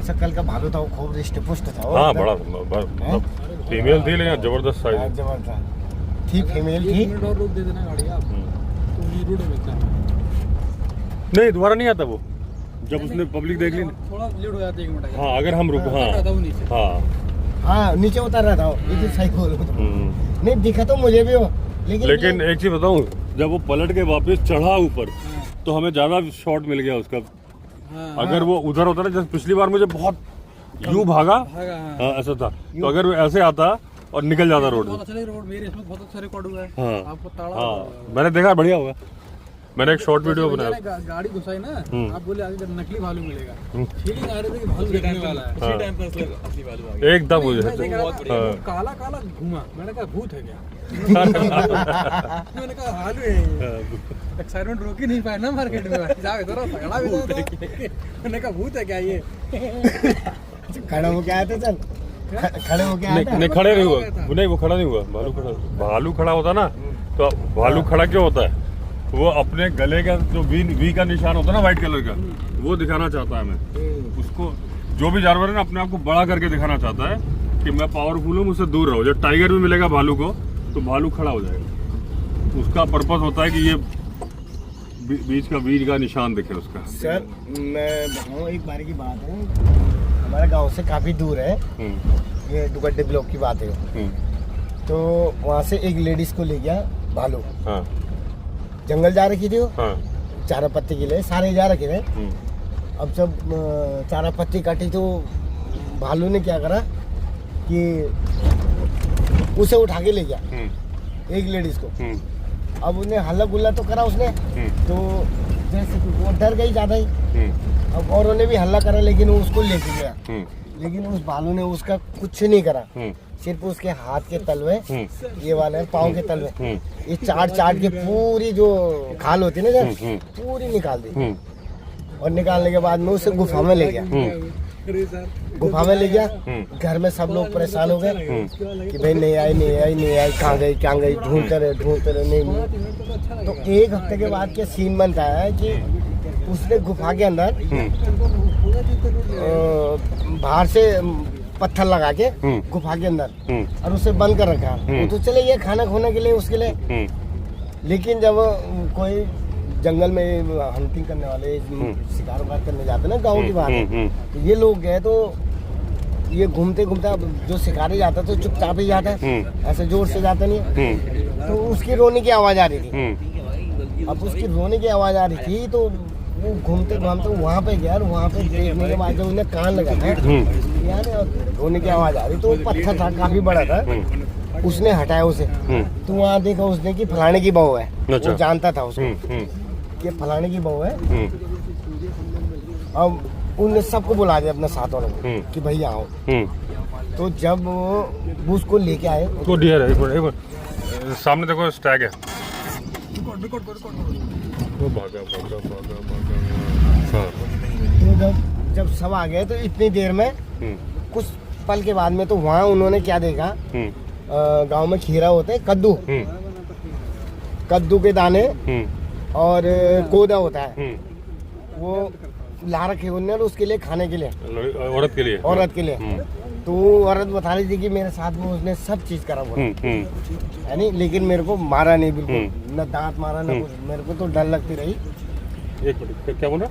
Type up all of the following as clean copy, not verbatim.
शक्ल का भालू था, वो खूब रिष्ट पुष्ट था। हाँ बड़ा फीमेल थी लेकिन जबरदस्त साइज। जबरदस्त थी, फीमेल थी। और रोक दे देना गाड़ी आप, तो ये रोड में नहीं दोबारा नहीं आता वो, जब उसने पब्लिक देख ली। थोड़ा लेट हो जाता है 1 मिनट। हाँ अगर हम रुक, हाँ हाँ नीचे उतर रहा था, लेकिन सही बोलो तो नहीं दिखा तो मुझे भी वो, लेकिन एक चीज बताऊं, जब वो पलट के वापस चढ़ा ऊपर तो हमें ज्यादा शॉट मिल गया उसका। अगर वो उधर होता ना, जैसे पिछली बार मुझे बहुत यूं भागा ऐसा था, तो अगर वो ऐसे आता और निकल जाता रोड में। रोड मेरे इसमें बहुत अच्छा रिकॉर्ड हुआ है। हाँ आपको ताड़ा हाँ मैंने देखा, बढ़िया हुआ। मैंने एक शॉर्ट वीडियो बनाया। गाड़ी घुसाई ना, आप बोले आगे नकली भालू मिलेगा, फीलिंग आ रही थी कि भालू देखने वाला है। उसी टाइम पर असली भालू आ गया एकदम मुझे काला काला घूमा, मैंने कहा भूत है क्या। मैंने कहा भालू है। एक्साइटमेंट रोक ही नहीं पाया ना मार्केट में, जाओ इधर पकड़ा भी था। मैंने कहा भूत है क्या ये। खड़ा हो गया था, चल खड़े हो गया नहीं खड़े नहीं हुआ, नहीं वो खड़ा नहीं हुआ। भालू खड़ा होता ना, तो भालू खड़ा क्यों होता है, वो अपने गले का जो वी का निशान होता है ना व्हाइट कलर का, वो दिखाना चाहता है हमें। उसको जो भी जानवर है ना, अपने आप को बड़ा करके दिखाना चाहता है कि मैं पावरफुल हूँ, मुझसे दूर रहो। जब टाइगर भी मिलेगा भालू को, तो भालू खड़ा हो जाएगा। उसका पर्पस होता है कि ये बीच का वीर का निशान दिखे उसका। सर मैं बताऊँ, एक बार की बात है, हमारे गांव से काफी दूर है, ये दुगड्डे ब्लॉक की बात है। तो वहाँ से एक लेडीज को ले गया भालू। हाँ। जंगल जा रखी थी वो। हाँ। चारा पत्ती के लिए सारे जा रखे थे। अब जब चारा पत्ती काटी तो भालू ने क्या करा कि उसे उठा के ले गया, एक लेडीज को। अब उसने हल्ला गुल्ला तो करा उसने, तो जैसे कि वो डर गई ज्यादा ही। अब औरों ने भी हल्ला करा, लेकिन वो उसको लेके गया। लेकिन उस भालू ने उसका कुछ नहीं करा, सिर्फ उसके हाथ के तलवे, ये वाले पाँव के तलवे, ये चाट के पूरी जो खाल होती है ना सर, पूरी निकाल दी। और निकालने के बाद में उसे गुफा में ले गया। गुफा में ले गया, घर में सब लोग परेशान हो गए कि भाई नहीं आई, कहाँ गई, ढूंढते रहे नहीं मिली। तो 1 हफ्ते के बाद क्या सीन बनता है कि उसने गुफा के अंदर बाहर से पत्थर लगा के गुफा के अंदर और उसे बंद कर रखा। वो तो चले गया खाना खोने के लिए उसके लिए। लेकिन जब कोई जंगल में हंटिंग करने वाले शिकार वकार करने जाते ना, गाँव की बात है, तो ये लोग गए तो ये घूमते जो शिकारी जाता तो चुपचाप ही जाता है, ऐसे जोर से जाता नहीं है। तो उसकी रोने की आवाज आ रही थी। अब उसकी रोने की आवाज आ रही थी तो वो घूमते वहाँ पे गया, और वहाँ पे देखने के बाद जब उन्हें कान लगा था यार रोने की आवाज आ रही, तो वो पत्थर था काफी बड़ा था, उसने हटाया उसे। तो वहाँ देखा उसने कि फलाने की बहू है। वो जानता था उसको कि फलाने की बहू है। अब उनने सबको बुला दिया अपने साथ वालों को कि भैया आओ। तो जब वो उसको लेके आए तो डियर है, एक मिनट सामने देखो स्टैग है, वो भागा। तो जब सब आ गए तो इतनी देर में कुछ पल के बाद में तो वहाँ उन्होंने क्या देखा, गांव में खीरा होते हैं, कद्दू के दाने और कोदा होता है, वो ला रखे उन्होंने उसके लिए खाने के लिए, औरत के लिए। तो औरत बता रही थी कि मेरे साथ में उसने सब चीज करा बोला है नहीं, लेकिन मेरे को मारा नहीं बिल्कुल, न दांत मारा न कुछ। मेरे को तो डर लगती रही। एक मिनट क्या बोल रहा,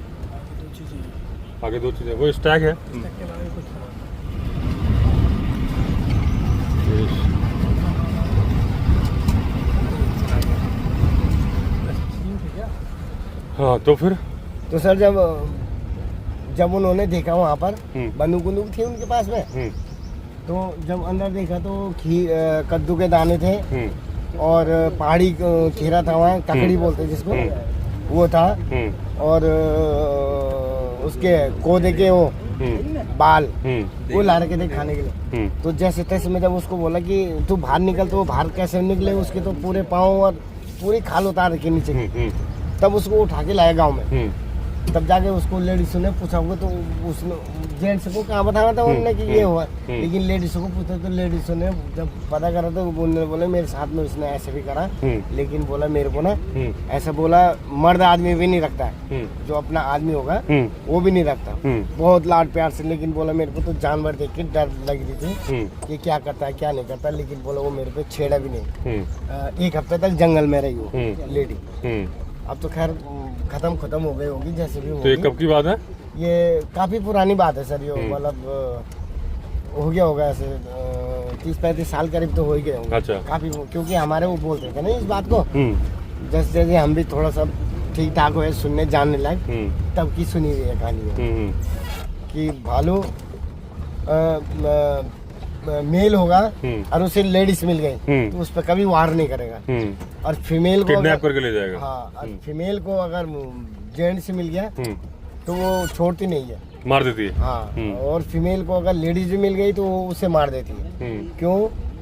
आगे 2 चीजें, वो स्टैग है। हाँ तो फिर तो सर जब उन्होंने देखा वहाँ पर बंदूक थी उनके पास में, तो जब अंदर देखा तो कद्दू के दाने थे और पहाड़ी खीरा था, वहाँ ककड़ी बोलते जिसको, वो था, और उसके कोदे के वो बाल वो ला रखे थे खाने के लिए। तो जैसे तैसे में जब उसको बोला कि तू बाहर निकल, तो वो बाहर कैसे निकले, उसके तो पूरे पाँव और पूरी खाल उतार रखी नीचे की। तब उसको उठा के लाया गाँव में। तब जाके उसको लेडीज ने पूछा होगा तो उसने जेंट्स को कहाँ बताया था उन्होंने कि ये हुआ, लेकिन लेडीज को पूछा तो लेडीज ने जब पता करा तो उन्होंने बोला मेरे साथ में उसने ऐसे भी करा, लेकिन बोला मेरे को ना ऐसा बोला मर्द आदमी भी नहीं रखता है, जो अपना आदमी होगा वो भी नहीं रखता, बहुत लाड प्यार से, लेकिन बोला मेरे को तो जानवर देख के डर लग रही थी कि क्या करता है क्या नहीं करता, लेकिन बोला वो मेरे पे छेड़ा भी नहीं। 1 हफ्ते तक जंगल में रही वो लेडी, अब तो खैर खत्म हो गई होगी जैसे भी तो ये कब की बात है? ये काफी पुरानी बात है सर, ये मतलब हो गया होगा ऐसे 30-35 साल करीब तो हो ही गए होंगे। अच्छा। काफी, क्योंकि हमारे वो बोलते थे ना इस बात को, जैसे जैसे हम भी थोड़ा सा ठीक ठाक हुए सुनने जानने लायक, तब की सुनी हुई है कहानी है कि भालू मेल होगा और उसे लेडीज मिल गई तो उस पर कभी वार नहीं करेगा, और फीमेल को किडनैप करके ले जाएगा। हाँ, और फीमेल को अगर जेंट से मिल गया तो वो छोड़ती नहीं है, मार देती है। हाँ, और फीमेल को अगर लेडीज भी मिल गई तो वो उसे मार देती है। क्यों?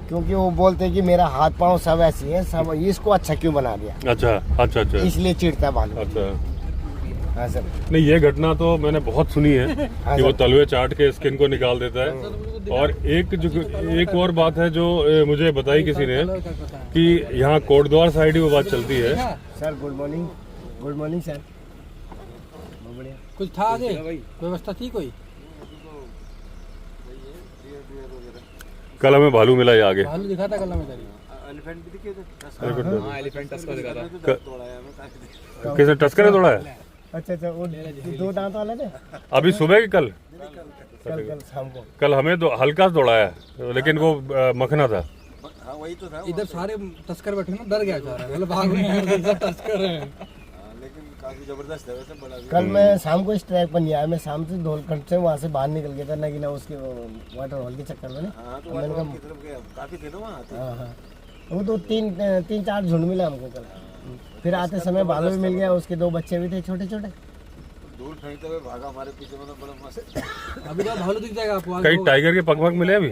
क्योंकि वो बोलते हैं कि मेरा हाथ पांव सब ऐसी है, सब इसको अच्छा क्यों बना दिया। अच्छा, इसलिए चिढ़ता है भालू। अच्छा। हाँ सर। नहीं, ये घटना तो मैंने बहुत सुनी है कि वो तलवे चाट के स्किन को निकाल देता है। और एक और बात है जो मुझे बताई किसी ने कि यहाँ कोटद्वार साइड ही वो बात चलती है। Sir good morning sir. बढ़िया। कुछ था आगे व्यवस्था थी कोई? कल हमें भालू मिला, ये आगे भालू दिखा था कल हमें तेरी। एलिफेंट टस्कर दिखा था। किसने टस्कर ने तोड़ा है? अच्छा, वो 2 दांत वाले थे। अभी सुबह की कल कल शाम को। कल हमें तो हल्का से दौड़ा है, लेकिन वो मखना था। वही तो था। इधर सारे तस्कर बैठे ना, डर गया बेचारा, मतलब भाग रहे हैं, सब तस्कर हैं। लेकिन काफी जबरदस्त है वैसे, बड़ा भी। कल मैं शाम को इस ट्रैक पर नहीं आया, मैं शाम से धोलखंड से वहाँ से बाहर निकल गया था नगीना उसके वाटर हॉल के चक्कर में ना। हाँ, तो मैंने वाटर की तरफ गया, काफी थे ना वहाँ तो। हाँ, वो तो 3-4 झुंड मिला हमको कल। फिर आते समय भालू भी मिल गया, उसके 2 बच्चे भी थे छोटे छोटे। दूर फेंकते हुए भागा हमारे पीछे, मतलब बड़ा मस्त। अभी तो भालू दिख जाएगा आपको। कहीं टाइगर के पग मिले अभी?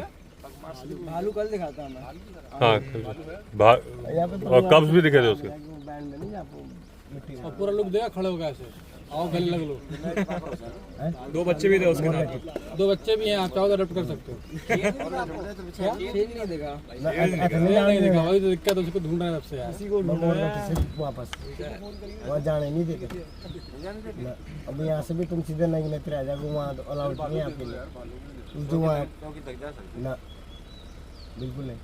भालू कल दिखाता हूँ मैं। हाँ, यहाँ पे और कब्ज भी दिखे थे उसके। बैंड में नहीं आपको मिट्टी और पूरा लुक देगा, खड़े हो गए ऐसे, आओ गले लग लो। 2 बच्चे भी थे उसके साथ। 2 बच्चे भी हैं, आप चाहो तो अडॉप्ट कर सकते हो। नहीं देगा, नहीं देगा, वही तो दिक्कत है, उसको ढूंढ रहे हैं सबसे यार। वापस वहाँ जाने नहीं देते ना। अब यहाँ से भी तुम सीधे नहीं लेते रह जाओगे, वहाँ अलाउड नहीं है आपके लिए, जो वहाँ ना बिल्कुल नहीं।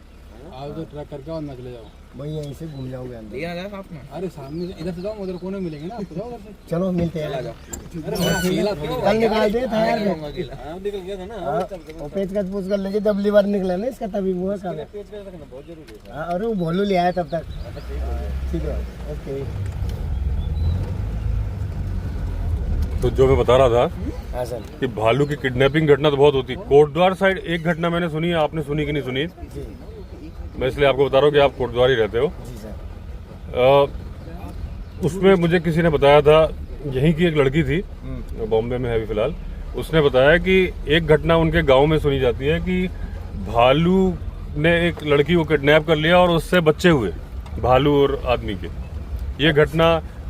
आओ तो ट्रैक करके और ना चले जाओ, वही यहीं से घूम जाओगे अंदर। अरे सामने से इधर से जाओ, उधर कोने मिलेंगे ना आपको, जाओ उधर से। चलो मिलते हैं। अरे मैं अकेला थोड़ी कल निकाल दे था यार, हाँ, निकल गया था ना। वो पेच का पूछ कर लेके जब लीवर निकला ना इसका, तभी वो है काम। पेज का रखना बहुत जरूरी है। अरे वो भोलू ले आया तब तक। ठीक है, ओके। तो जो मैं बता रहा था हाँ सर। कि भालू की किडनैपिंग घटना तो बहुत होती है। कोटद्वार साइड एक घटना मैंने सुनी है, आपने सुनी कि नहीं सुनी? जी मैं इसलिए आपको बता रहा हूँ कि आप कोटद्वार ही रहते हो। जी सर। उसमें मुझे किसी ने बताया था, यहीं की एक लड़की थी, बॉम्बे में है अभी फिलहाल, उसने बताया कि एक घटना उनके गांव में सुनी जाती है कि भालू ने एक लड़की को किडनैप कर लिया और उससे बच्चे हुए, भालू और आदमी के। ये घटना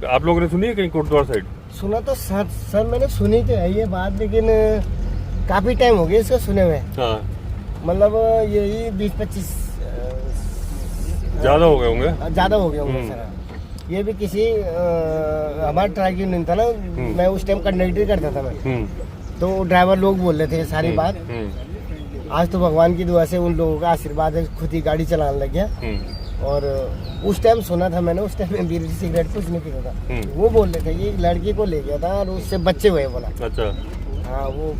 आप लोगों ने सुनी है कहीं कोटद्वार साइड? सुना तो सर मैंने सुनी तो है ये बात, लेकिन काफी टाइम हो गया इसको सुने हुए। हाँ, मतलब यही 20-25 ज्यादा हो गए होंगे। ज्यादा हो गया होंगे सर। ये भी किसी हमारा ट्रैक यूनियन था ना, मैं उस टाइम कंडक्टर करता था मैं, तो ड्राइवर लोग बोल रहे थे सारी बात। आज तो भगवान की दुआ से उन लोगों का आशीर्वाद है, खुद ही गाड़ी चलाने लग गया। और उस टाइम सुना था मैंने, उस टाइम में बीड़ी सिगरेट कुछ नहीं पीता था। वो बोल रहे थे ये लड़की को ले गया था और उससे बच्चे हुए बोला। अच्छा, हाँ वो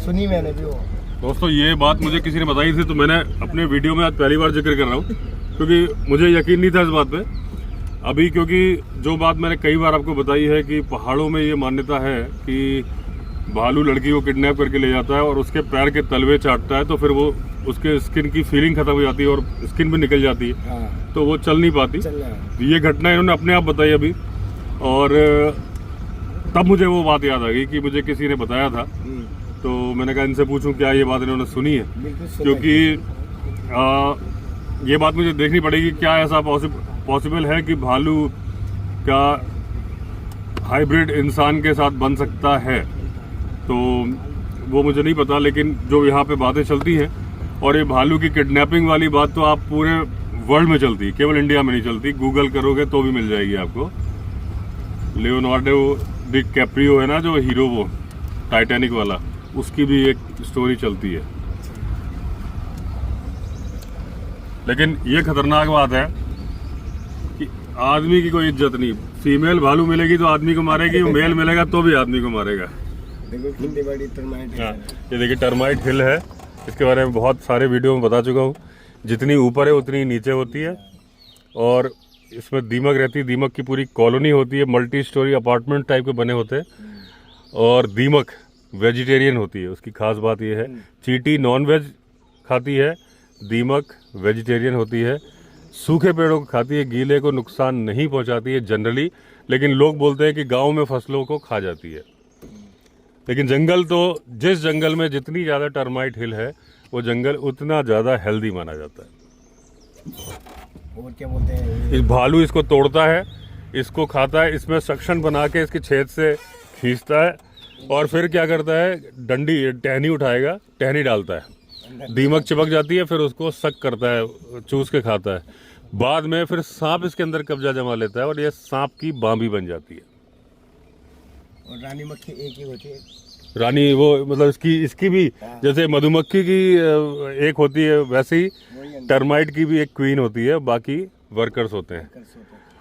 सुनी मैंने भी वो। दोस्तों ये बात मुझे किसी ने बताई थी, तो मैंने अपने वीडियो में आज पहली बार जिक्र कर रहा हूँ, क्योंकि मुझे यकीन नहीं था इस बात पे अभी। क्योंकि जो बात मैंने कई बार आपको बताई है कि पहाड़ों में ये मान्यता है कि भालू लड़की को किडनैप करके ले जाता है और उसके पैर के तलवे चाटता है, तो फिर वो उसके स्किन की फीलिंग खत्म हो जाती है और स्किन भी निकल जाती है। हाँ। तो वो चल नहीं पाती। ये घटना इन्होंने अपने आप बताई अभी, और तब मुझे वो बात याद आ गई कि मुझे किसी ने बताया था। तो मैंने कहा इनसे पूछूं क्या ये बात इन्होंने सुनी है, क्योंकि ये बात मुझे देखनी पड़ेगी क्या ऐसा पॉसिबल है कि भालू का हाइब्रिड इंसान के साथ बन सकता है, तो वो मुझे नहीं पता, लेकिन जो यहाँ पे बातें चलती हैं, और ये भालू की किडनैपिंग वाली बात तो आप पूरे वर्ल्ड में चलती है, केवल इंडिया में नहीं चलती। गूगल करोगे तो भी मिल जाएगी आपको। लियोनार्डो डिकैप्रियो है ना जो हीरो, वो टाइटैनिक वाला, उसकी भी एक स्टोरी चलती है। लेकिन ये खतरनाक बात है कि आदमी की कोई इज्जत नहीं। फीमेल भालू मिलेगी तो आदमी को मारेगी, मेल मिलेगा तो भी आदमी को मारेगा। देखो कितनी बड़ी टर्माइट हाँ, ये देखिए टर्माइट हिल है, इसके बारे में बहुत सारे वीडियो में बता चुका हूँ। जितनी ऊपर है उतनी नीचे होती है, और इसमें दीमक रहती है। दीमक की पूरी कॉलोनी होती है, मल्टी स्टोरी अपार्टमेंट टाइप के बने होते हैं। और दीमक वेजिटेरियन होती है, उसकी खास बात यह है। चींटी नॉन वेज खाती है, दीमक वेजिटेरियन होती है। सूखे पेड़ों को खाती है, गीले को नुकसान नहीं पहुंचाती है जनरली, लेकिन लोग बोलते हैं कि गांव में फसलों को खा जाती है। लेकिन जंगल तो, जिस जंगल में जितनी ज़्यादा टर्माइट हिल है वो जंगल उतना ज़्यादा हेल्दी माना जाता है। और क्या बोलते हैं, इस भालू इसको तोड़ता है, इसको खाता है, इसमें सक्शन बना के इसके छेद से खींचता है, और फिर क्या करता है, डंडी टहनी उठाएगा, टहनी डालता है, दीमक चिपक जाती है, फिर उसको सक करता है, चूस के खाता है। बाद में फिर सांप इसके अंदर कब्जा जमा लेता है और ये सांप की बांबी बन जाती है। और रानी मक्खी एक ही होती है, रानी वो मतलब इसकी भी जैसे मधुमक्खी की एक होती है, वैसे ही टर्माइट की भी एक क्वीन होती है, बाकी वर्कर्स होते हैं।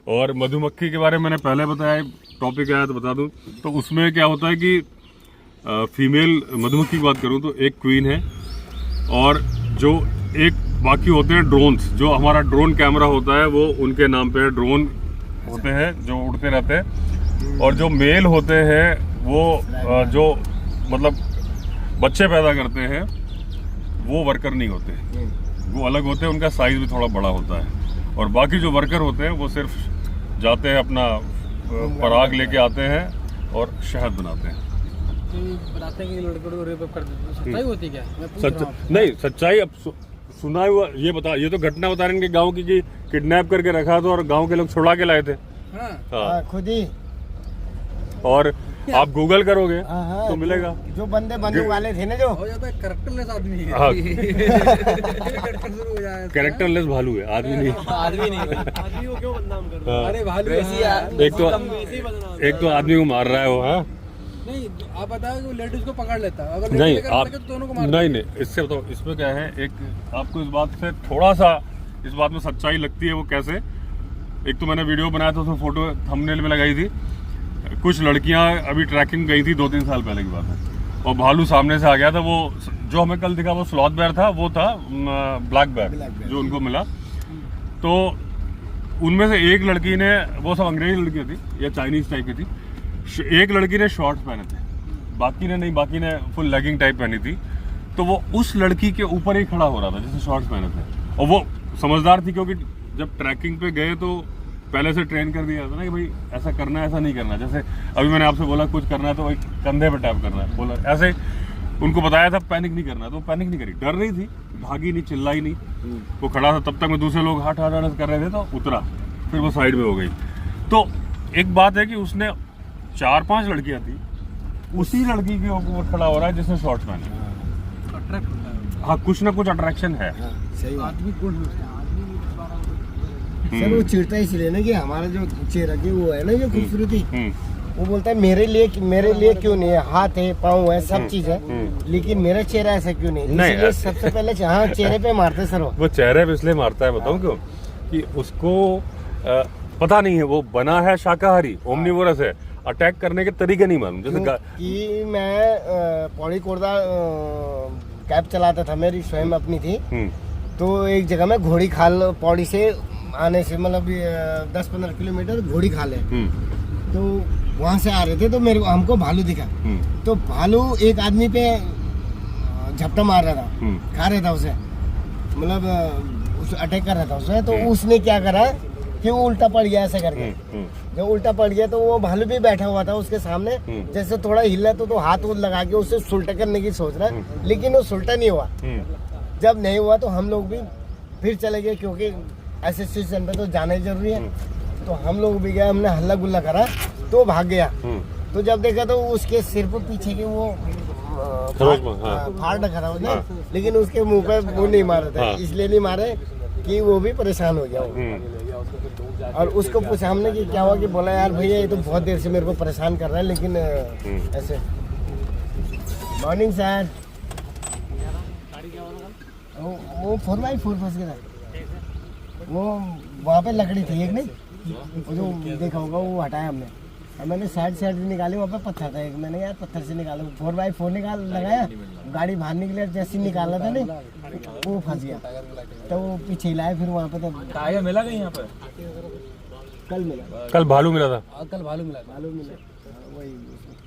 और मधुमक्खी के बारे में मैंने पहले बताया, टॉपिक आया तो बता दूं, तो उसमें क्या होता है कि फीमेल मधुमक्खी की बात करूं तो एक क्वीन है, और जो एक बाकी होते हैं ड्रोन्स, जो हमारा ड्रोन कैमरा होता है वो उनके नाम पे ड्रोन होते हैं जो उड़ते रहते हैं। और जो मेल होते हैं वो जो मतलब बच्चे पैदा करते हैं वो वर्कर नहीं होते, वो अलग होते हैं, उनका साइज भी थोड़ा बड़ा होता है। और बाकी जो वर्कर होते हैं वो सिर्फ जाते हैं, अपना पराग लेके आते हैं और शहद बनाते हैं। बताते हैं कि लड़कों को रेप कर देते हैं, सच्चाई होती क्या? मैं पूछ रहा हूँ। नहीं, सच्चाई अब सुना हुआ ये बता, ये तो घटना बता रहे हैं कि गांव की कि किडनैप करके रखा था और गांव के लोग छुड़ा के लाए थे। हाँ। हाँ, खुद ही। और आप गूगल करोगे तो मिलेगा। जो बंदे बंदूक वाले थे ना, जो हो जाता है कैरेक्टरलेस आदमी है। हाँ, कैरेक्टर शुरू हो जाएगा। कैरेक्टरलेस भालू है, आदमी नहीं। आदमी नहीं, आदमी को क्यों बदनाम कर रहे हो? हाँ। अरे भालू एक तो आदमी को मार रहा है वो। हाँ नहीं, आप बताओ कि लेडीज को पकड़ लेता है, अगर नहीं, लेडीज आप तो दोनों को मार नहीं, इससे बताओ, इसमें क्या है, एक आपको इस बात से थोड़ा सा इस बात में सच्चाई लगती है। वो कैसे, एक तो मैंने वीडियो बनाया था, उसमें फोटो थंबनेल में लगाई थी। कुछ लड़कियां अभी ट्रैकिंग गई थी 2-3 साल पहले की बात है, और भालू सामने से आ गया था। वो जो हमें कल दिखा वो स्लॉथ बेयर था, वो था ब्लैक बेयर जो उनको मिला। तो उनमें से एक लड़की ने, वो सब अंग्रेजी लड़कियां थी या चाइनीज टाइप की थी, एक लड़की ने शॉर्ट्स पहने थे, बाकी ने नहीं, बाकी ने फुल लेगिंग टाइप पहनी थी। तो वो उस लड़की के ऊपर ही खड़ा हो रहा था जिसने शॉर्ट्स पहने थे, और वो समझदार थी, क्योंकि जब ट्रैकिंग पे गए तो पहले से ट्रेन कर दिया था ना कि भाई ऐसा करना है, ऐसा नहीं करना। जैसे अभी मैंने आपसे बोला कुछ करना है तो भाई कंधे पे टैप करना है, बोला ऐसे उनको बताया था पैनिक नहीं करना, तो पैनिक नहीं करी, डर रही थी, भागी नहीं, चिल्लाई नहीं, वो खड़ा था। तब तक में दूसरे लोग हाथ कर रहे थे तो उतरा, फिर वो साइड में हो गई। तो एक बात है कि उसने 4-5 लड़कियां थी, उसी लड़की के ऊपर खड़ा हो रहा है जिसने शॉर्ट्स पहने। अट्रैक्ट होता है। हाँ, कुछ ना कुछ अट्रैक्शन है। सही बात। आदमी गुण होता है, आदमी सर वो चिढ़ता इसलिए ना कि हमारा जो चेहरा की वो है ना, जो खूबसूरती, वो बोलता है मेरे लिए क्यों नहीं है, हाथ है, पाँव है, सब चीज है, लेकिन मेरा चेहरा ऐसा क्यों नहीं? इसलिए सबसे पहले हाँ चेहरे पे मारते सर। वो चेहरे पे इसलिए मारता है, बताऊं क्यों? कि उसको पता नहीं है, वो बना है शाकाहारी, ओमनिवोरस है, अटैक करने के तरीके नहीं मालूम। जैसे कि मैं पौड़ी कोरदा कैब चलाता था, मेरी स्वयं अपनी थी, तो एक जगह में घोड़ी खाल, पौड़ी से आने से मतलब 10-15 किलोमीटर घोड़ी खाल है, तो वहां से आ रहे थे, तो हमको भालू दिखा। तो भालू एक आदमी पे झपटा मार रहा था, खा रहा था उसे, मतलब उसे अटैक कर रहा था उसे। तो उसने क्या करा कि वो उल्टा पड़ गया ऐसे करके। जब उल्टा पड़ गया तो वो भालू भी बैठा हुआ था उसके सामने, जैसे थोड़ा हिला तो हाथ लगा के उसे सुलटा करने की सोच रहा है, लेकिन वो सुलटा नहीं हुआ। जब नहीं हुआ तो हम लोग भी फिर चले गए, क्योंकि ऐसे सिचुएशन पे तो जाना ही जरूरी है। तो हम लोग भी गए, हमने हल्ला गुल्ला करा, तो भाग गया। तो जब देखा तो उसके सिर पर पीछे के वो खरोच में, हाँ। फाड़ रखा उसने, हाँ। लेकिन उसके मुंह पे वो नहीं मारे थे। हाँ। इसलिए नहीं मारे कि वो भी परेशान हो गया वो। और उसको पूछा हमने कि क्या हुआ, कि बोला यार भैया ये तो बहुत देर से मेरे को परेशान कर रहा है, लेकिन ऐसे। Morning sir. वो 4x4 फंस गया था। वो वहाँ पे लकड़ी थी एक, नहीं वो जो देखा होगा वो हटाया हमने। और मैंने साइड से निकाली, वहाँ पे पत्थर था एक, मैंने यार पत्थर से निकाला, 4x4 निकाल लगाया, गाड़ी बाहर निकले, जैसे निकाला था नहीं वो फंस गया। तो वो पीछे हिलाया, फिर वहाँ पे तो टायर मिला कहीं यहाँ पे? कल मिला, कल भालू मिला था, कल भालू मिला। वही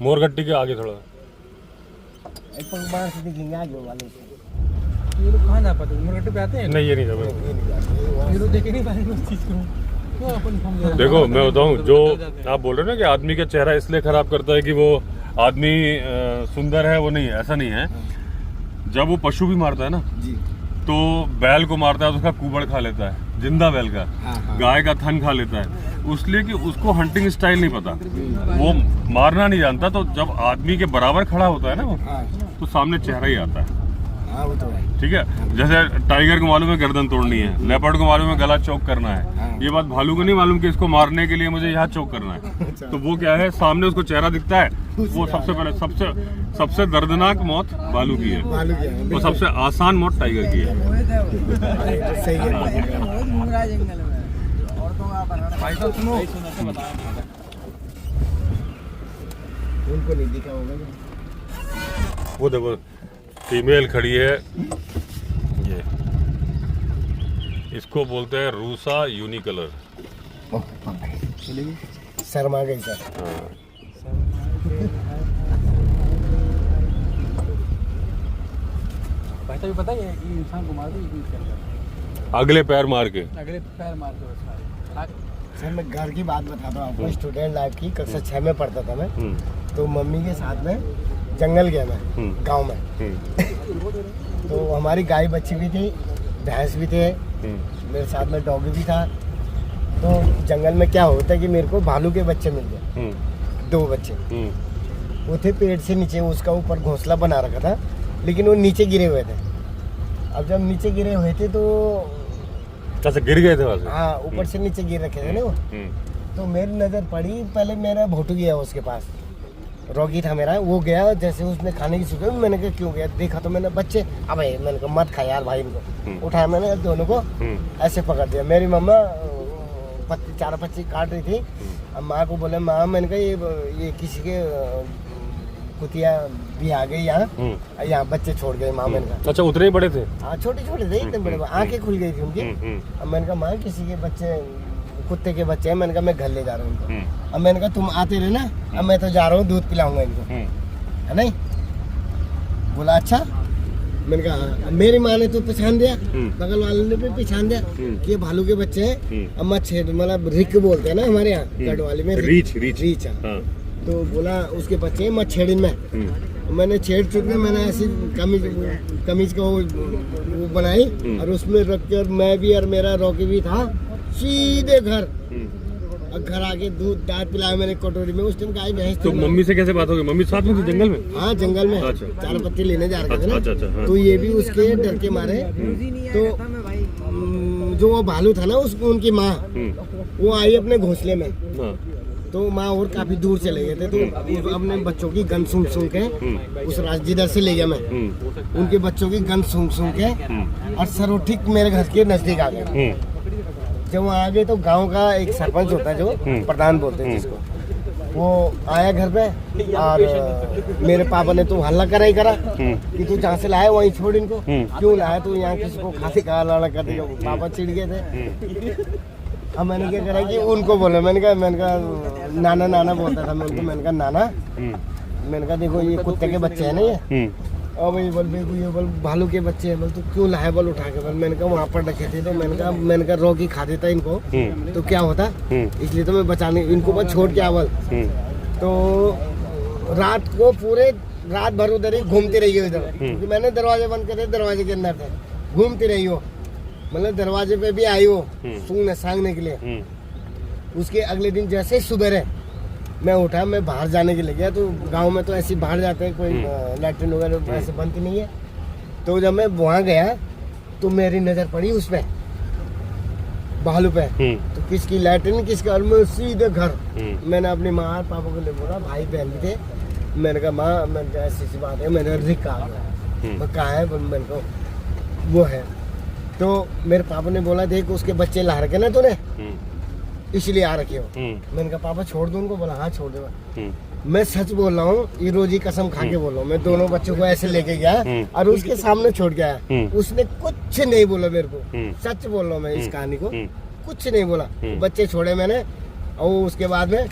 मोरगट्टी के आगे थोड़ा। एक पग बाहर से दिखेंगे आगे वाले। ये लोग कहाँ ना पाते, मुरगट्टे पे आते हैं? नहीं, ये नहीं था। ये लोग देखे नहीं पाएंगे उस चीज को। देखो मैं बताऊं, जो आप बोल रहे हो ना कि आदमी का चेहरा इसलिए खराब करता है कि वो आदमी सुंदर है, वो नहीं है, ऐसा नहीं है। जब वो पशु भी मारता है ना जी, तो बैल को मारता है तो उसका कुबड़ खा लेता है, जिंदा बैल का, गाय का थन खा लेता है, उसलिए कि उसको हंटिंग स्टाइल नहीं पता, वो मारना नहीं जानता। तो जब आदमी के बराबर खड़ा होता है ना वो, तो सामने चेहरा ही आता है। वो तो है। ठीक है, जैसे टाइगर को मालूम है गर्दन तोड़नी है, लेपर्ड को मालूम है गला चौक करना है, ये बात भालू को नहीं मालूम कि इसको मारने के लिए मुझे यहाँ चौक करना है। तो वो क्या है, सामने उसको चेहरा दिखता है, वो सबसे पहले सबसे दर्दनाक मौत भालू की है, वो सबसे आसान मौत टाइगर की है। सही है। भाई साहब सुनो, उनको नहीं दिखा होगा। वो देखो फीमेल खड़ी है, ये इसको बोलते हैं रूसा यूनिकलर। शर्मा गई सर। हाँ। भाई साहब पता है ये इंसान को मार दे, ये क्या करता है? अगले पैर मार के, अगले पैर मार दो उसका। सर मैं घर की बात बताता हूँ आपको, स्टूडेंट लाइफ की, कक्षा 6 में पढ़ता था मैं। तो मम्मी के साथ में जंगल गया मैं, गांव में। तो हमारी गाय बच्ची भी थी, भैंस भी थे, मेरे साथ में डॉगी भी था। तो जंगल में क्या होता है कि मेरे को भालू के बच्चे मिल गए, 2 बच्चे। वो थे पेड़ से नीचे, उसका ऊपर घोंसला बना रखा था, लेकिन वो नीचे गिरे हुए थे। अब जब नीचे गिरे हुए थे तो कैसे गिर गए थे वहां से? हाँ, ऊपर से नीचे गिर रखे थे ना वो। तो मेरी नज़र पड़ी, पहले मेरा भोटू गया उसके पास, रॉकी था मेरा, वो गया, जैसे उसने खाने की सुबह, मैंने कहा क्यों गया, देखा तो मैंने बच्चे, अब मैंने कहा मत खा यार भाई इनको। उठाया मैंने, दोनों को ऐसे पकड़ दिया। मेरी मम्मा पत्ती 4 पत्ती काट रही थी। अब माँ को बोले, माँ मैंने कहा ये किसी के कुतिया भी आ गई यहाँ बच्चे छोड़ गए माँ। मैंने कहा अच्छा, उतने ही बड़े थे? हाँ, छोटे छोटे थे, इतने बड़े, आंखें खुल गई थी उनकी। अब मैंने कहा माँ किसी के बच्चे, कुत्ते के बच्चे हैं। मैंने कहा मैं घर ले जा रहा हूँ उनको। अब मैंने कहा तुम आते रहे ना, अब मैं तो जा रहा हूँ, दूध पिलाऊंगा इनको, है नहीं? बोला अच्छा। मैंने कहा हाँ। मेरी माँ ने तो पहचान दिया, बगल वाले ने भी पहचान दिया कि ये भालू के बच्चे हैं। अब मच्छर मतलब रिक बोलते हैं ना हमारे यहाँ गढ़वाली में, रीच। तो बोला उसके बच्चे हैं मच्छेड़िन में। मैंने छेड़ चुक के मैंने ऐसी कमीज का वो बनाई, और उसमें रख कर मैं भी और मेरा रॉकी भी था, सीधे घर। और घर आके दूध दाद पिलाया मैंने कटोरी में। उस टाइम गाय भैंस। तो मम्मी से कैसे बात हो गई? मम्मी साथ में थी जंगल में? हाँ, जंगल में। अच्छा। 4 पत्ती लेने जा रहे थे ना। अच्छा, हाँ। तो ये भी उसके डर के मारे, तो जो वो भालू था ना, उसको उनकी माँ वो आई अपने घोंसले में। तो माँ और काफी दूर चले गए थे, तो अपने बच्चों की गन सुन के उस जिधर से ले गया मैं, उनके बच्चों की गन सुन के, और सर वो ठीक मेरे घर के नजदीक आ गए। जब वहाँ आ गए तो गांव का एक सरपंच होता है, जो प्रधान बोलते हैं जिसको, वो आया घर पे, और मेरे पापा ने तो हल्ला करा ही करा कि तू जहाँ से लाया वहीं छोड़ इनको, क्यों लाया तू यहाँ, किसी को खाते कहा लड़ा कर दिया। पापा चिढ़ गए थे। अब मैंने क्या करा कि उनको बोला, मैंने कहा नाना बोलता था मैं उनको, मैंने कहा नाना, मैंने कहा देखो ये कुत्ते के बच्चे हैं ना ये, और भाई बोल भालू के बच्चे हैं। बोल तो क्यों लाए? बोल उठा के। बोल मैंने कहा वहाँ पर रखे थे, तो मैंने कहा रॉकी खा देता इनको तो क्या होता, इसलिए तो मैं बचाने इनको बस छोड़ के आवल। तो रात को पूरे रात भर उधर ही घूमती रही हो इधर, क्योंकि मैंने दरवाजे बंद करे, दरवाजे के अंदर थे, घूमती रही हो, मतलब दरवाजे पे भी आई हो सूंघने सांगने के लिए। उसके अगले दिन जैसे ही सुबह मैं उठा, मैं बाहर जाने के लिए गया, तो गांव में तो ऐसे ही बाहर जाते हैं, कोई लैट्रिन वगैरह ऐसे बनती नहीं है। तो जब मैं वहाँ गया तो मेरी नज़र पड़ी उस पे भालू पे, तो किसकी लैट्रिन किसका, और मैं सीधे घर। मैंने अपनी माँ और पापा को ले बोला, भाई बहन भी थे, मैंने कहा माँ मैंने कहा ऐसी ऐसी बात है, मैंने रिक आ गया। मैं कहा है, मैंने कहा वो है। तो मेरे पापा ने बोला देख उसके बच्चे ला रखे ना तूने, इसलिए आ रखे हो। मैंने कहा पापा छोड़ दूँ उनको, बोला हाँ छोड़ दूंगा। मैं सच बोल रहा हूँ, ये रोजी कसम खा के बोल रहा हूँ, मैं दोनों बच्चों को ऐसे लेके गया और उसके सामने छोड़ के आया। उसने कुछ नहीं बोला मेरे को, सच बोल रहा हूँ मैं इस कहानी को, कुछ नहीं बोला। बच्चे छोड़े मैंने, और उसके बाद में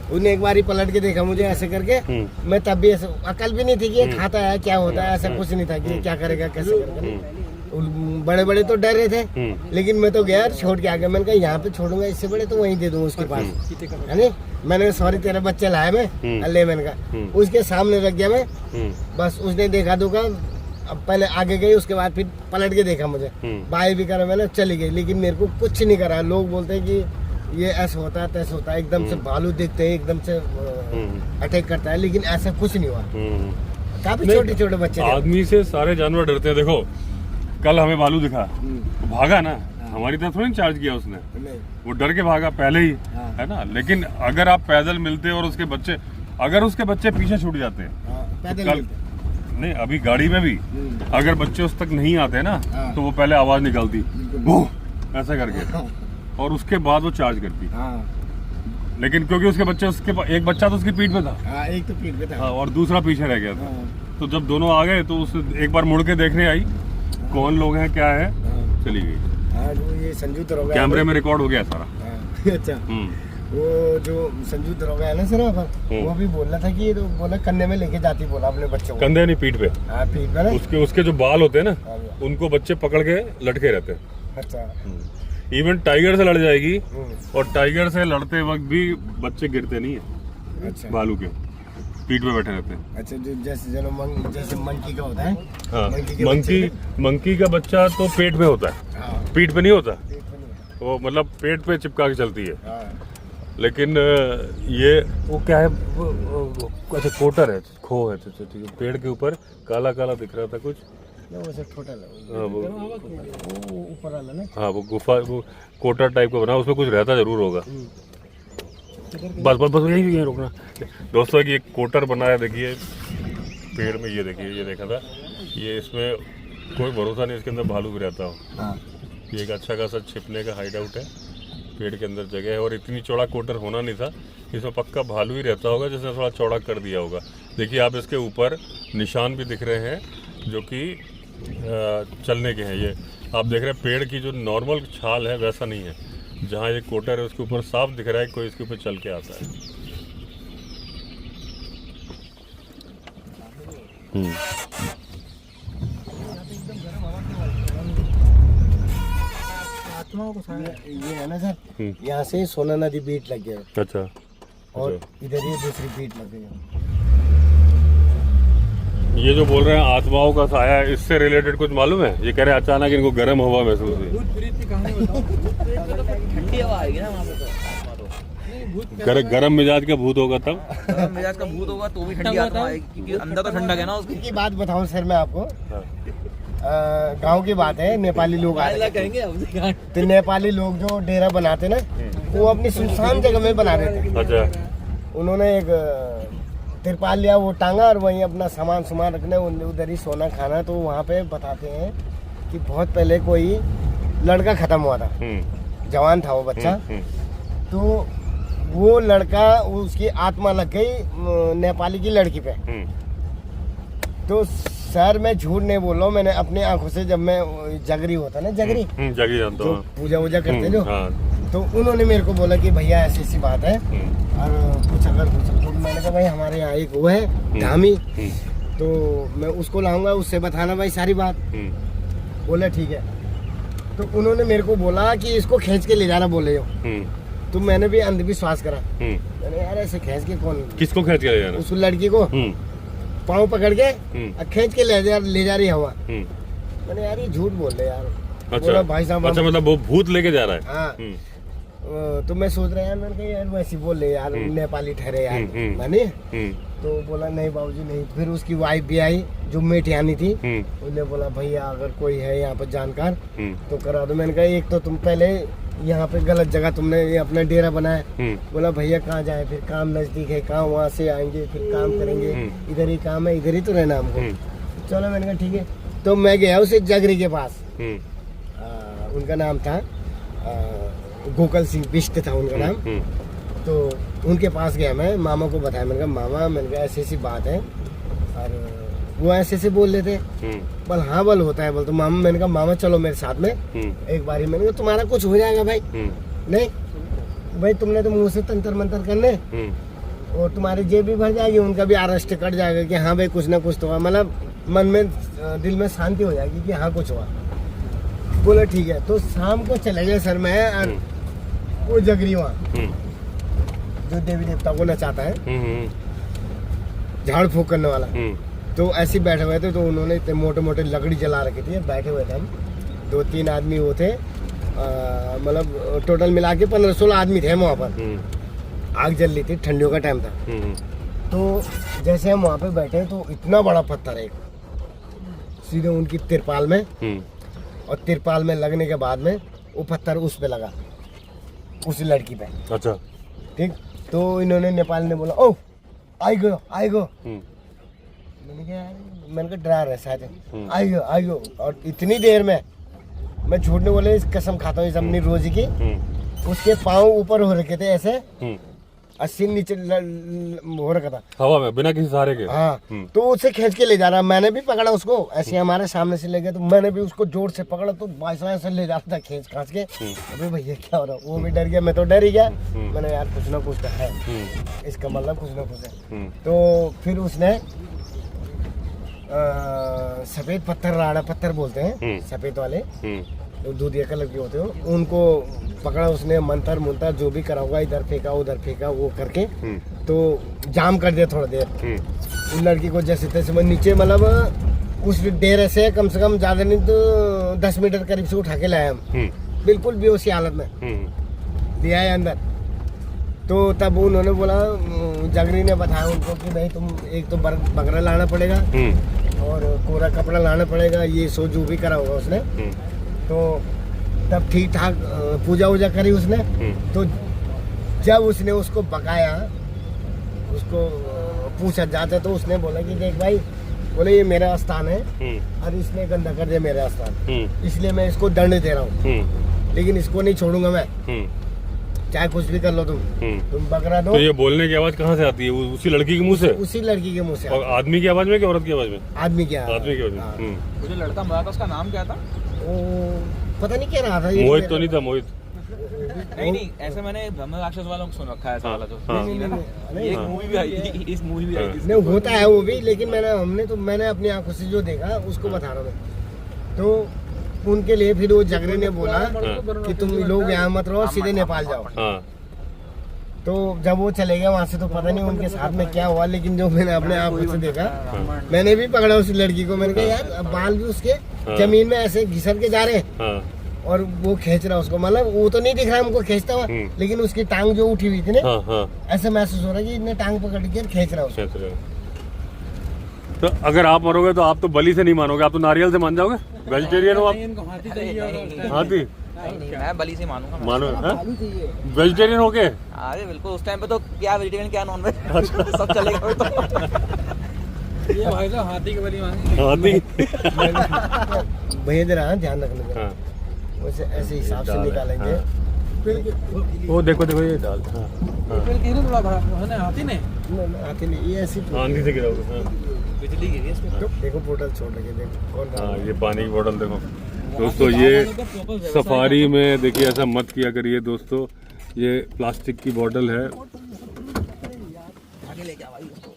उन्हें एक बार ही पलट के देखा मुझे ऐसे करके। मैं तब भी ऐसे, अकल भी नहीं थी कि ये खाता है क्या होता है, ऐसा कुछ नहीं था कि क्या करेगा कैसे करेगा। बड़े बड़े तो डर रहे थे, लेकिन मैं तो गया छोड़ के आ गया। मैंने कहा यहाँ पे छोड़ूंगा, इससे बड़े तो वहीं दे दूंगा उसके पास, है नहीं। मैंने सॉरी तेरे बच्चे लाए मैं, अल्ले मैंने कहा उसके सामने रख गया मैं, बस उसने देखा दूंगा। अब पहले आगे गई, उसके बाद फिर पलट के देखा मुझे, बाय भी करा मैंने, चली गई, लेकिन मेरे को कुछ नहीं करा। लोग बोलते हैं कि ये ऐसा होता है तैसा होता है, एकदम से भालू देखते हैं एकदम से अटैक करता है, लेकिन ऐसा कुछ नहीं हुआ। काफी छोटे छोटे बच्चे थे। आदमी से सारे जानवर डरते हैं। देखो कल हमें भालू दिखा, तो भागा ना, हमारी तरफ थोड़ी चार्ज किया उसने, वो डर के भागा पहले ही, है ना। लेकिन अगर आप पैदल मिलते और उसके बच्चे, अगर उसके बच्चे पीछे छूट जाते हैं, कल नहीं अभी गाड़ी में भी अगर बच्चे उस तक नहीं आते ना, तो वो पहले आवाज निकालती ऐसा करके, और उसके बाद वो चार्ज करती। लेकिन क्योंकि उसके बच्चे, उसके एक बच्चा तो उसकी पीठ पे था, एक तो पीठ पे था और दूसरा पीछे रह गया था। तो जब दोनों आ गए तो उसने एक बार मुड़ के देखने आई कौन लोग हैं क्या है, चली गई। जो ये संजू दरोगा कैमरे में रिकॉर्ड हो गया सारा। अच्छा, वो जो संजू दरोगा है ना सर, वो भी बोल रहा था कि ये तो बोला कंधे में लेके जाती, बोला अपने बच्चों को। कंधे नहीं, पीठ पे। पीठ पे ना, उसके जो बाल होते हैं ना, उनको बच्चे पकड़ के लटके रहते हैं। अच्छा, इवन टाइगर से लड़ जाएगी, और टाइगर से लड़ते वक्त भी बच्चे गिरते नहीं है। अच्छा, भालू के पीठ पे बैठे रहते हैं। अच्छा, जो जैसे मंकी का होता है। हाँ, मंकी मंकी का बच्चा तो पेट में होता है, पीठ पे नहीं होता, पेट पे नहीं है। वो मतलब पेट पे चिपका के चलती है। लेकिन ये वो क्या है, अच्छा कोटर है, खो है, पेड़ के ऊपर काला काला दिख रहा था कुछ, वो सब छोटा लगा। हाँ, वो ऊपर वाला ना, हाँ वो गुफा, वो कोटर टाइप का बना, उसमें कुछ रहता जरूर होगा। बस बस बस यही रोकना दोस्तों कि एक कोटर बनाया, देखिए पेड़ में, ये देखिए, ये देखा था ये, इसमें कोई भरोसा नहीं इसके अंदर भालू भी रहता हो। ये एक अच्छा खासा छिपने का हाइड आउट है, पेड़ के अंदर जगह है, और इतनी चौड़ा कोटर होना नहीं था, इसमें पक्का भालू ही रहता होगा, जिसने थोड़ा चौड़ा कर दिया होगा। देखिए आप इसके ऊपर निशान भी दिख रहे हैं जो कि चलने के हैं। ये आप देख रहे हैं पेड़ की जो नॉर्मल छाल है वैसा नहीं है, जहाँ ये कोटर है उसके ऊपर साफ दिख रहा है कोई इसके ऊपर चल के आता है। ये है ना सर, यहाँ से सोना नदी बीट लग गया। अच्छा, और इधर ये दूसरी बीट लग गई। ये जो बोल रहे हैं आत्माओं का साया, इससे रिलेटेड कुछ मालूम है? ये कह रहे हैं अचानक इनको गर्म हवा महसूस हुई। ठंडी हवा आएगी ना वहाँ पे, तो गरम मिजाज का भूत होगा तब। गरम मिजाज का भूत होगा तो भी ठंडी आत्मा आएगी, क्योंकि अंदर तो ठंडा है ना उसकी। की बात बताऊं सर मैं आपको, गांव की बात है, नेपाली लोग आते कहेंगे हमसे, तो नेपाली लोग जो डेरा बनाते ना, वो अपनी सुनसान जगह में बना देते। अच्छा, उन्होंने एक तिरपाल लिया, वो टांगा, और वहीं अपना सामान रखने, उधर ही सोना खाना। तो वहाँ पे बताते हैं कि बहुत पहले कोई लड़का खत्म हुआ था, जवान था वो बच्चा, तो वो लड़का, उसकी आत्मा लग गई नेपाली की लड़की पे। तो सर मैं झूठ नहीं बोल रहा हूँ, मैंने अपनी आंखों से, जब मैं जगरी होता ना, जगरी जानता जो हूँ, पूजा वूजा करते जो, हाँ। तो उन्होंने मेरे को बोला कि भैया ऐसी ऐसी बात है, और कुछ अगर कुछ, तो मैंने कहा भाई हमारे यहाँ एक वो है धामी, तो मैं उसको लाऊंगा, उससे बताना भाई सारी बात। बोला ठीक है। तो उन्होंने मेरे को बोला कि इसको खींच के ले जाना बोले हो। तो मैंने भी अंधविश्वास करा, मैंने यार ऐसे खींच के कौन, किसको खींच के ले जाना? उस लड़की को पाँव पकड़ के खींच के ले जा रही हवा। मैंने यार ये झूठ बोल रहे यार। अच्छा भाई साहब, अच्छा, मतलब वो भूत लेके जा रहा है। हाँ, तो मैं सोच रहा यार, मैंने कहा यार वैसे बोल रहे यार नेपाली ठहरे यार माने। तो बोला नहीं बाबूजी नहीं। फिर उसकी वाइफ भी आई जो मेटियानी थी, उन्होंने बोला भैया अगर कोई है यहाँ पर जानकार तो करा दो। मैंने कहा एक तो तुम पहले यहाँ पे गलत जगह तुमने ये अपना डेरा बनाया। बोला भैया कहाँ जाए, फिर काम नजदीक है, कहाँ वहाँ से आएंगे फिर काम करेंगे, इधर ही काम है, इधर ही तो रहना हमको। चलो मैंने कहा ठीक है। तो मैं गया उसे जगरी के पास, उनका नाम था गोकल सिंह बिष्ट था उनका नाम। तो उनके पास गया मैं, मामा को बताया, मैंने कहा मामा मैंने कहा ऐसी ऐसी बात है, और वो ऐसे ऐसे बोल रहे थे। बोल हाँ बोल होता है। बोल तो मामा, मैंने कहा मामा चलो मेरे साथ में एक बारी। मैंने कहा तुम्हारा कुछ हो जाएगा भाई। नहीं भाई तुमने तो मुंह से तंत्र मंत्र करने और तुम्हारी जेब भी भर जाएगी, उनका भी अरेस्ट कट जाएगा कि हाँ भाई कुछ ना कुछ तो हुआ, मतलब मन में दिल में शांति हो जाएगी कि हाँ कुछ हुआ। बोला ठीक है। तो शाम को चले गए सर मैं और वो जगरी वहाँ जो देवी देवता को नचाता है, झाड़ फूक करने वाला। तो ऐसे ही बैठे हुए थे, तो उन्होंने इतने मोटे मोटे लकड़ी जला रखी थी, बैठे हुए थे हम 2-3 आदमी वो थे, मतलब टोटल मिला के 15-16 आदमी थे वहाँ पर। आग जल रही थी, ठंडियों का टाइम था। तो जैसे हम वहाँ पे बैठे तो इतना बड़ा पत्थर है एक सीधे उनकी तिरपाल में, और तिरपाल में लगने के बाद में वो पत्थर उस पे लगा, उस लड़की पे। अच्छा ठीक। तो इन्होंने नेपाल ने बोला ओ आई गयो आई गयो। मैंने कहा डरा है शायद, आई गयो। और इतनी देर में मैं झूठने बोले इस कसम खाता हूँ इस अपनी रोजी की, उसके पाँव ऊपर हो रखे थे ऐसे, 80 नीचे हो रखा था हवा में बिना किसी सहारे के। हाँ। तो उसे खींच के ले जा रहा, मैंने भी पकड़ा उसको, ऐसे हमारे सामने से ले गया तो मैंने भी उसको जोर से पकड़ा, तो बाईसा ऐसे ले जा रहा था खींच खांच के। अबे भैया क्या हो रहा, वो भी डर गया, मैं तो डर ही गया। मैंने यार कुछ ना कुछ तो है, इसका मतलब कुछ ना कुछ है। तो फिर उसने सफेद पत्थर, राणा पत्थर बोलते हैं सफेद वाले, तो दूधिया कलर के होते हो, उनको पकड़ा उसने, मंतर मुंतर जो भी करा होगा, इधर फेंका उधर फेंका वो करके, तो जाम कर दिया थोड़ा देर। उस लड़की को जैसे तैसे मैं नीचे, मतलब उस डेरे से कम ज्यादा नहीं तो 10 मीटर करीब से उठा के लाया हम, बिल्कुल बेहोशी हालत में दिया है अंदर। तो तब उन्होंने बोला, जगरी ने बताया उनको कि भाई तुम एक तो बकरा लाना पड़ेगा और कोरा कपड़ा लाना पड़ेगा, ये सो जो भी करा होगा उसने। तो तब ठीक ठाक पूजा वूजा करी उसने। तो जब उसने उसको बकाया, उसको पूछा जाता, तो उसने बोला कि देख भाई, बोले ये मेरा स्थान है और इसने गंदा कर दिया मेरा स्थान, इसलिए मैं इसको दंड दे रहा हूँ, लेकिन इसको नहीं छोड़ूंगा मैं, चाहे कुछ भी कर लो तुम बकरा दो। तो ये बोलने की आवाज कहाँ से आती है? उसी लड़की के मुंह से? उसी लड़की के मुंह से। और आदमी की आवाज में कि औरत की आवाज में? आदमी की आवाज में। वो जो लड़का मरा था उसका नाम क्या था? वो पता नहीं क्या रहा था, मोहित तो नहीं था? मोहित नहीं, ऐसे मैंने ब्रह्म राक्षस वालों को सुन रखा है ऐसा वाला जो नहीं, एक मूवी भी आई थी, इस मूवी भी आई थी। नहीं होता है वो भी, लेकिन मैंने अपनी आंखों से जो देखा उसको बता रहा हूँ। तो उनके लिए फिर वो जगरी ने बोला कि तुम लोग यहाँ मत रहो, सीधे नेपाल जाओ। तो जब वो चले गए वहाँ से, तो पता नहीं उनके साथ में क्या हुआ, लेकिन जो मैंने अपने आंखों से देखा, मैंने भी पकड़ा उस लड़की को। मैंने कहा यार बाल भी उसके जमीन में ऐसे घिसर के जा रहे हैं और वो खींच रहा उसको, मतलब वो तो नहीं दिख रहा हमको खींचता हुआ, लेकिन उसकी टांग जो उठी हुई थी ना, ऐसे महसूस हो रहा है कि इसने टांग पकड़ के खींच रहा उसको। तो अगर आप मरोगे तो आप तो बलि से नहीं मानोगे, आप तो नारियल से मान जाओगे? वेजिटेरियन हो आप? हाथी चाहिए। हाथी? नहीं, मैं बलि से मानूंगा। मानो वेजिटेरियन हो के? अरे बिल्कुल, उस टाइम पे तो क्या वेजिटेरियन क्या नॉन वेज सब चलेगा। तो ये भाई साहब हाथी की बलि मांगे। हाथी भेज रहा है, ध्यान रखना, वैसे ऐसे हिसाब से निकालेंगे। वो देखो ये डाल। थोड़ा बड़ा है ना हाथी ने, आती नहीं, ये ऐसी आंधी से गिरा होगा। बिजली गिरी है इसमें। देखो बोतल छोड़ रखे, देखो कौन रहा है। ये पानी की बोतल देखो दोस्तों, ये सफारी में देखिए ऐसा मत किया करिए दोस्तों, ये प्लास्टिक की बोतल है। आगे लेके आ भाई उसको।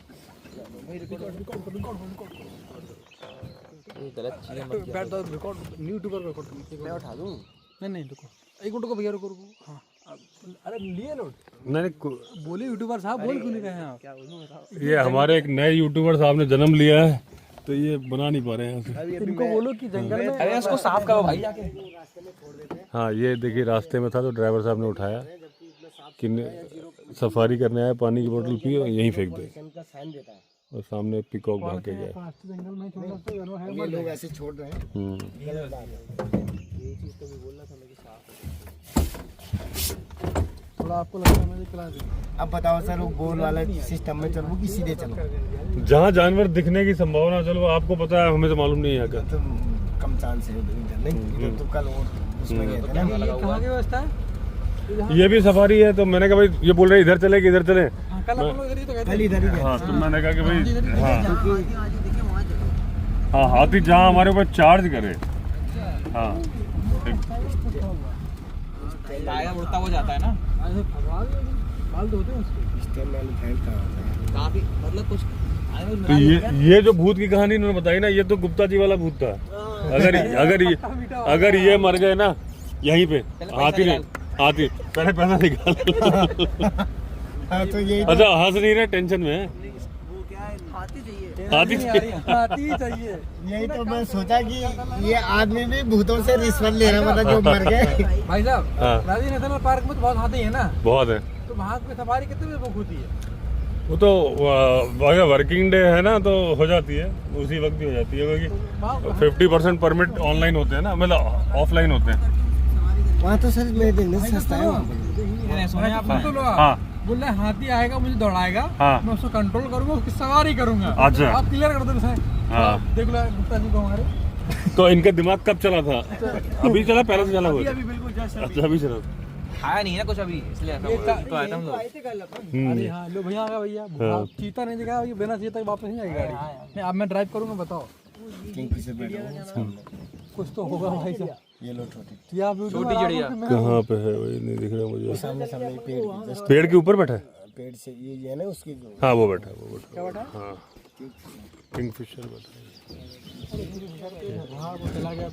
ये गलत चीजें मत किया। बैठ दो, रिकॉर्ड यूट्यूबर को रिकॉर्ड मैं उठा दूं? नहीं रुको, एक मिनट को भैया रुको। हाँ अरे लिए लोड नहीं बोले यूट्यूबर साहब, बोल क्यों नहीं रहे हैं आप? ये हमारे एक नए यूट्यूबर साहब ने जन्म लिया है, तो ये बना नहीं पा रहे हैं यहाँ से। इनको बोलो कि जंगल में अरे इसको साफ करो भाई जाके। हाँ ये देखिए रास्ते में था तो ड्राइवर साहब ने उठाया कि सफारी करने आया, पानी की बोतल पी और यहीं फेंक दे, का साइन देता है। और सामने पिकॉक भाग के गया। फास्ट जंगल में छोड़ना तो जानवर है ये लोग ऐसे छोड़ रहे हैं, गलत बात है। ये चीज तो भी बोलना था कि साफ है। थोड़ा आपको लगता है मुझे क्लास दी। अब बताओ सर, वो गोल वाला सिस्टम में चलो कि सीधे चलो? जहाँ जानवर दिखने की संभावना, चलो आपको पता है, हमें तो मालूम नहीं है क्या। तो कम चांस है इधर नहीं, इधर तो कल और उसमें गए थे ना। ये कहाँ की व्यवस्था है? ये भी सफारी है, तो मैंने कहा भाई ये बोल रहे इधर चले कि इधर चले। हाँ, कल हम लोग इधर ही तो गए थे। कल इधर ही गए। हाँ तो मैंने कहा कि भाई हाँ क्योंकि हाँ हाथी जहाँ हमारे ऊपर चार्ज करे। हाँ टायर उड़ता हुआ जाता है ना, ऐसे भगवान बाल धोते हैं उसके। स्टेम वाली फाइल कहाँ होता है? काफी मतलब कुछ तो ये जो भूत की कहानी इन्होंने बताई ना, ये तो गुप्ता जी वाला भूत था। अगर ये मर गए ना यहीं पे, हाथी नहीं, हाथी पहले पैसा निकाल। हाँ तो यही अच्छा हंस नहीं रहे, टेंशन में है। हाथी चाहिए। हाथी हाथी ही चाहिए। यही तो मैं सोचा कि ये आदमी भी भूतों से रिश्वत ले रहा, मतलब जो मर गए। भाई साहब, हाँ। राजी नेशनल पार्क में तो बहुत हाथी है ना, बहुत है। तो वहाँ पे सफारी कितने बजे बुक होती है? वो तो अगर वर्किंग डे है ना तो हो जाती है, उसी वक्त भी हो जाती है, क्योंकि 50% परमिट ऑनलाइन होते हैं ना, मतलब ऑफलाइन होते हैं। वहाँ तो सर मेरे देखने से सस्ता है वहाँ पे। मैंने सुना आपने तो लोग हाँ बोल रहे हाथी आएगा मुझे दौड़ाएगा, हाँ। मैं उसको कंट्रोल करूंगा, उसकी सवारी करूंगा। अच्छा। आप क्लियर कर दो सर। हाँ। आप देख लो गुप्ता जी को हमारे। तो इनका दिमाग कब चला था? अभी चला, पहले से चला हुआ था? अभी बिल्कुल जस्ट अच्छा अभी चला। खाया नहीं है ना कुछ अभी, इसलिए ऐसा हुआ है। तो आइटम लो। अरे हाँ लो भैया आ गया भैया। हाँ। आप चीता नहीं दिखाया, ये बिना चीता के वापस नहीं आएगी गाड़ी। नहीं अब मैं ड्राइव करूंगा, बताओ किंग से बैठा हूँ सामने। कुछ तो होगा भाई साहब। ये लो छोटी ये आप छोटी चिड़िया। कहाँ पे है वही नहीं दिख रहा मुझे। सामने सामने पेड़ के जस्ट पेड़ के ऊपर बैठा है? पेड़ से ये है ना उसकी जो हाँ वो बैठा है, वो बैठा। क्या बैठा? हाँ किंगफिशर बैठा है। वहाँ को चला गया।